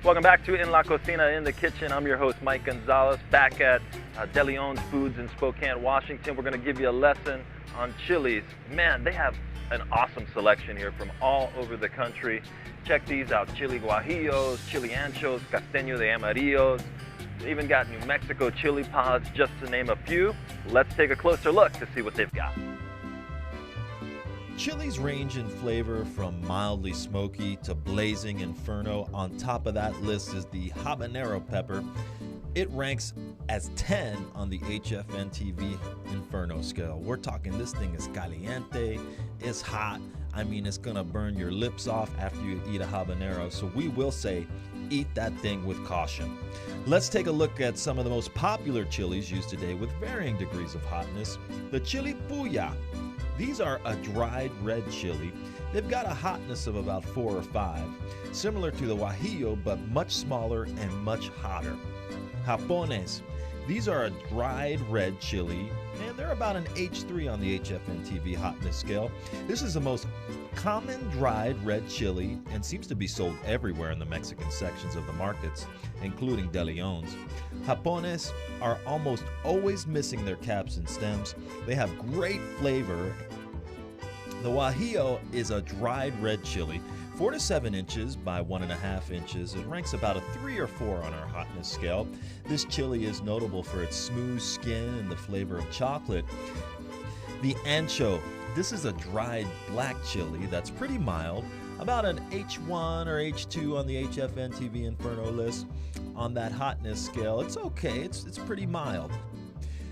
Welcome back to In La Cocina, in the kitchen. I'm your host, Mike Gonzalez, back at De Leon's Foods in Spokane, Washington. We're going to give you a lesson on chilies. Man, they have an awesome selection here from all over the country. Check these out: chili guajillos, chili anchos, casteño de amarillos. They even got New Mexico chili pods, just to name a few. Let's take a closer look to see what they've got. Chilies range in flavor from mildly smoky to blazing inferno. On top of that list is the habanero pepper. It ranks as 10 on the HFNTV Inferno scale. We're talking this thing is caliente, it's hot. I mean, it's gonna burn your lips off after you eat a habanero. So we will say, eat that thing with caution. Let's take a look at some of the most popular chilies used today with varying degrees of hotness. The chili puya. These are a dried red chili. They've got a hotness of about 4 or 5, similar to the guajillo, but much smaller and much hotter. Japones. These are a dried red chili, and they're about an H3 on the HFNTV hotness scale. This is the most common dried red chili and seems to be sold everywhere in the Mexican sections of the markets, including De Leon's. Japones are almost always missing their caps and stems. They have great flavor. The guajillo is a dried red chili, 4 to 7 inches by 1.5 inches. It ranks about a 3 or 4 on our hotness scale. This chili is notable for its smooth skin and the flavor of chocolate. The ancho. This is a dried black chili that's pretty mild, about an H1 or H2 on the HFNTV Inferno list. On that hotness scale, it's okay, it's pretty mild.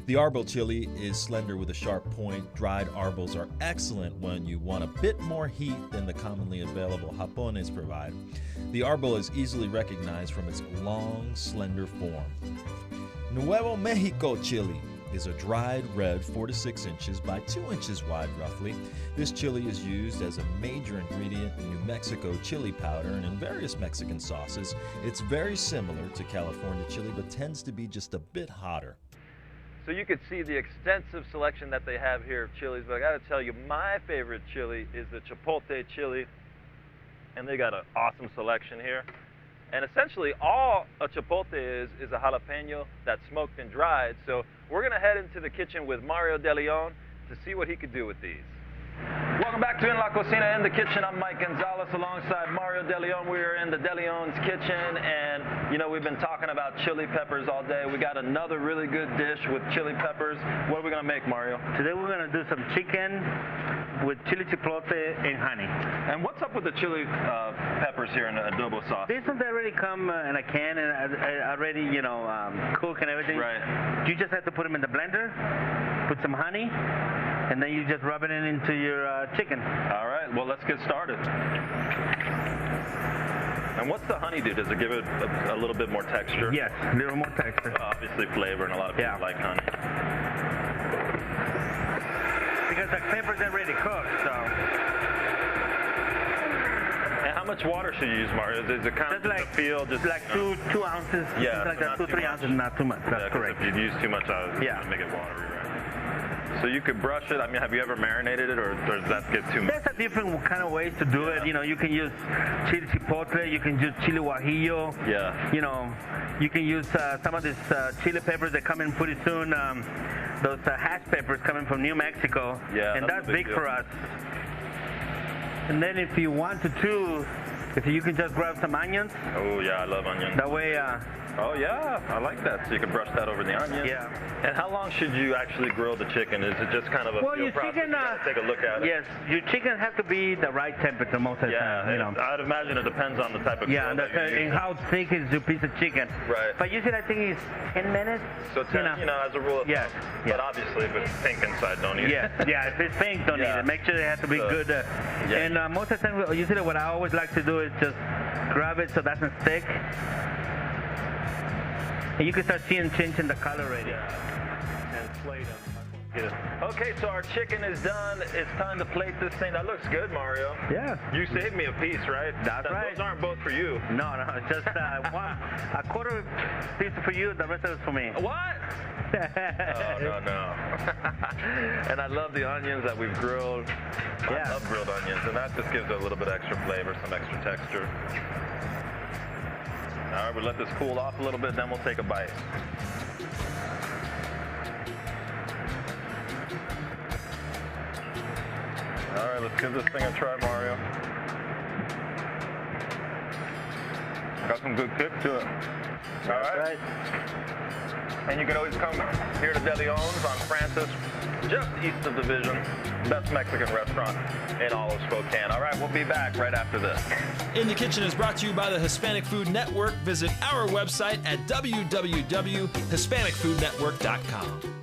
The arbol chili is slender with a sharp point. Dried arbals are excellent when you want a bit more heat than the commonly available japones provide. The arbol is easily recognized from its long, slender form. Nuevo Mexico chili is a dried red 4 to 6 inches by 2 inches wide roughly. This chili is used as a major ingredient in New Mexico chili powder and in various Mexican sauces. It's very similar to California chili, but tends to be just a bit hotter. So you could see the extensive selection that they have here of chilies, but I gotta tell you, my favorite chili is the chipotle chili, and they got an awesome selection here. And essentially all a chipotle is a jalapeno that's smoked and dried. So we're gonna head into the kitchen with Mario De Leon to see what he could do with these. Welcome back to In La Cocina, in the kitchen. I'm Mike Gonzalez alongside Mario De Leon. We are in the De Leon's kitchen, and you know, we've been talking about chili peppers all day. We got another really good dish with chili peppers. What are we gonna make, Mario? Today we're gonna do some chicken with chili chipotle and honey. And what's up with the chili peppers here in the adobo sauce? These ones already come in a can and already, you know, cook and everything. Right. You just have to put them in the blender, put some honey, and then you just rub it into your chicken. All right, well, let's get started. And what's the honey do? Does it give it a little bit more texture? Yes, a little more texture. Obviously flavor, and a lot of people like honey. Because the pepper's already cooked, so. And how much water should you use, Mario? Is it kind of like, the feel? Just like 2 ounces. Yeah, like that, 2-3 ounces, not too much. That's correct. If you use too much, it's going to make it watery, right? So you could brush it. I mean, have you ever marinated it, or does that get too much? There's a different kind of ways to do it. You know, you can use chili chipotle, you can use chili guajillo. Yeah. You know, you can use some of these chili peppers that come in pretty soon. Those hash peppers coming from New Mexico. Yeah. And that's big for us. And then if you want to too, if you can just grab some onions. Oh yeah, I love onions. That way. Oh yeah, I like that. So you can brush that over the onion. Yeah. And how long should you actually grill the chicken? Is it just kind of a your process? chicken, Take a look at it. Yes, your chicken has to be the right temperature most of the time. You know. I'd imagine it depends on the type of grill. And how thick is your piece of chicken. Right. But usually I think it's 10 minutes. So 10, you know, as a rule of thumb. But obviously if it's pink inside, don't eat it. Yeah, if it's pink, don't eat it. Make sure it has to be good. And most of the time, usually what I always like to do is just grab it so it doesn't stick. And you can start seeing change in the color already. And plate them. Okay, so our chicken is done. It's time to plate this thing. That looks good, Mario. Yeah. You saved me a piece, right? That's right. Those aren't both for you. No, just a quarter piece for you, the rest of it's for me. What? Oh, no. And I love the onions that we've grilled. I love grilled onions, and that just gives it a little bit extra flavor, some extra texture. All right, we'll let this cool off a little bit, then we'll take a bite. All right, let's give this thing a try, Mario. Got some good kick to it. All right. And you can always come here to De Leon's on Francis, just east of Division. Best Mexican restaurant in all of Spokane. All right, we'll be back right after this. In the Kitchen is brought to you by the Hispanic Food Network. Visit our website at www.hispanicfoodnetwork.com.